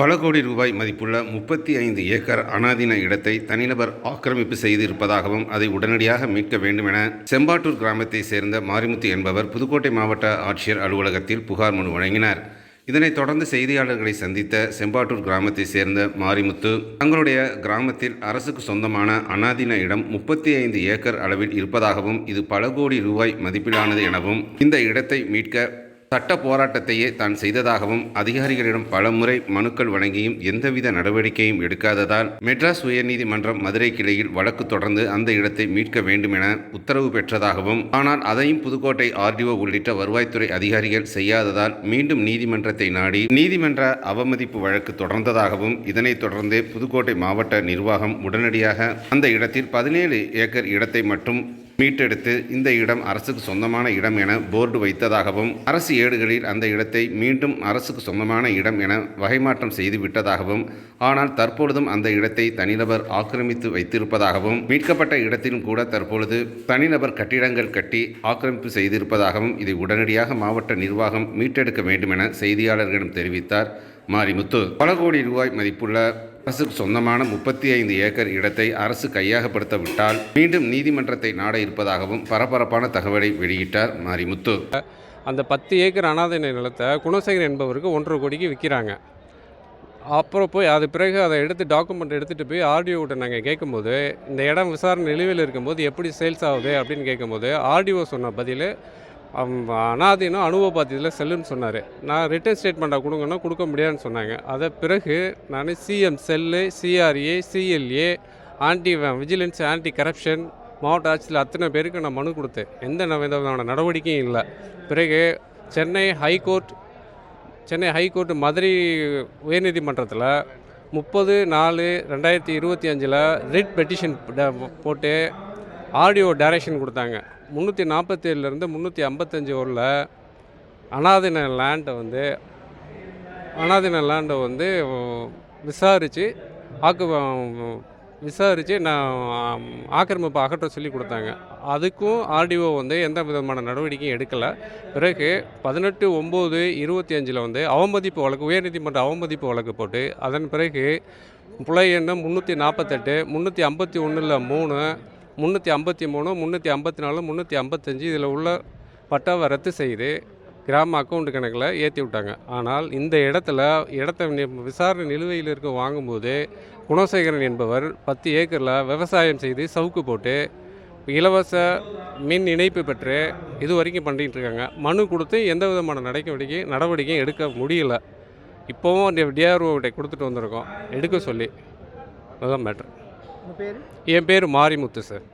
பல கோடி ரூபாய் மதிப்புள்ள 35 ஏக்கர் அனாதீன இடத்தை தனிநபர் ஆக்கிரமிப்பு செய்திருப்பதாகவும் அதை உடனடியாக மீட்க வேண்டும் என செம்பாட்டூர் கிராமத்தை சேர்ந்த மாரிமுத்து என்பவர் புதுக்கோட்டை மாவட்ட ஆட்சியர் அலுவலகத்தில் புகார் மனு வழங்கினார். இதனைத் தொடர்ந்து செய்தியாளர்களை சந்தித்த செம்பாட்டூர் கிராமத்தை சேர்ந்த மாரிமுத்து, தங்களுடைய கிராமத்தில் அரசுக்கு சொந்தமான அனாதீன இடம் 35 ஏக்கர் அளவில் இருப்பதாகவும் இது பல கோடி ரூபாய் மதிப்பிலானது எனவும் இந்த இடத்தை மீட்க சட்ட போராட்டத்தையே தான் செய்ததாகவும் அதிகாரிகளிடம் பலமுறை மனுக்கள் வழங்கியும் எந்தவித நடவடிக்கையும் எடுக்காததால் மெட்ராஸ் உயர்நீதிமன்றம் மதுரை கிளையில் வழக்கு தொடர்ந்து அந்த இடத்தை மீட்க வேண்டும் என உத்தரவு பெற்றதாகவும், ஆனால் அதையும் புதுக்கோட்டை ஆர்டிஓ உள்ளிட்ட வருவாய்த்துறை அதிகாரிகள் செய்யாததால் மீண்டும் நீதிமன்றத்தை நாடி நீதிமன்ற அவமதிப்பு வழக்கு தொடர்ந்ததாகவும், இதனைத் தொடர்ந்து புதுக்கோட்டை மாவட்ட நிர்வாகம் உடனடியாக அந்த இடத்தில் 17 ஏக்கர் இடத்தை மட்டும் மீட்டெடுத்து இந்த இடம் அரசுக்கு சொந்தமான இடம் என போர்டு வைத்ததாகவும், அரசு ஏடுகளில் அந்த இடத்தை மீண்டும் அரசுக்கு சொந்தமான இடம் என வகைமாற்றம் செய்து விட்டதாகவும், ஆனால் தற்பொழுதும் அந்த இடத்தை தனிநபர் ஆக்கிரமித்து வைத்திருப்பதாகவும், மீட்கப்பட்ட இடத்திலும் கூட தற்பொழுது தனிநபர் கட்டிடங்கள் கட்டி ஆக்கிரமிப்பு செய்திருப்பதாகவும், இதை உடனடியாக மாவட்ட நிர்வாகம் மீட்டெடுக்க வேண்டும் என செய்தியாளர்களிடம் தெரிவித்தார் மாரிமுத்து. பல கோடி ரூபாய் மதிப்புள்ள அரசுக்கு சொந்தமான 35 ஏக்கர் இடத்தை அரசு கையகப்படுத்த விட்டால் மீண்டும் நீதிமன்றத்தை நாட இருப்பதாகவும் பரபரப்பான தகவலை வெளியிட்டார் மாரிமுத்து. அந்த 10 ஏக்கர் அனாதை நிலத்தை குணசேகரன் என்பவருக்கு 1.5 கோடிக்கு விற்கிறாங்க. அப்புறம் போய் அது பிறகு அதை டாக்குமெண்ட் எடுத்துகிட்டு போய் ஆர்டிஓட்ட நாங்கள் கேட்கும்போது, இந்த இடம் விசாரணை நிலுவையில் இருக்கும்போது எப்படி சேல்ஸ் ஆகுது அப்படின்னு கேட்கும்போது, ஆர்டிஓ சொன்ன பதில் அனாதீனம் அனுபவபாத்தியத்தில் செல்லுன்னு சொன்னார். நான் ரிட்டன் ஸ்டேட்மெண்ட்டாக கொடுங்கன்னா கொடுக்க முடியாதுன்னு சொன்னாங்க. அதை பிறகு நான் CM cell, CRA, CLA, vigilance, anti corruption, மாவட்ட ஆட்சியில் அத்தனை பேருக்கு நான் மனு கொடுத்தேன். எந்த விதமான நடவடிக்கையும் இல்லை. பிறகு சென்னை ஹைகோர்ட் மதுரை உயர்நீதிமன்றத்தில் 30/4/2025 ரிட் பெட்டிஷன் போட்டு ஆடியோ டைரக்ஷன் கொடுத்தாங்க. 347லேருந்து 355 வரல அனாதீன லேண்டை வந்து விசாரித்து நான் ஆக்கிரமிப்பு அகற்ற சொல்லி கொடுத்தாங்க. அதுக்கும் ஆர்டிஓ வந்து எந்த விதமான நடவடிக்கையும் எடுக்கலை. பிறகு 18/9/25 வந்து அவமதிப்பு வழக்கு, உயர்நீதிமன்ற அவமதிப்பு வழக்கு போட்டு, அதன் பிறகு புலை எண்ணம் 348, 351 3, 353, 354, 355 இதில் உள்ள பட்டாவை ரத்து செய்து கிராம அக்கௌண்ட் கணக்கில் ஏற்றி விட்டாங்க. ஆனால் இந்த இடத்த விசாரணை நிலுவையில் இருக்க வாங்கும்போது குணசேகரன் என்பவர் 10 ஏக்கரில் விவசாயம் செய்து சவுக்கு போட்டு இலவச மின் இணைப்பு பெற்று இது வரைக்கும் பண்ணிகிட்டு இருக்காங்க. மனு கொடுத்து எந்த விதமான நடவடிக்கையும் எடுக்க முடியல. இப்போவும் டிஆர்ஓ கொடுத்துட்டு வந்திருக்கோம் எடுக்க சொல்லி. அதுதான் மேட்ரு. உங்கள் பேர்? என் பேர் மாரிமுத்து சார்.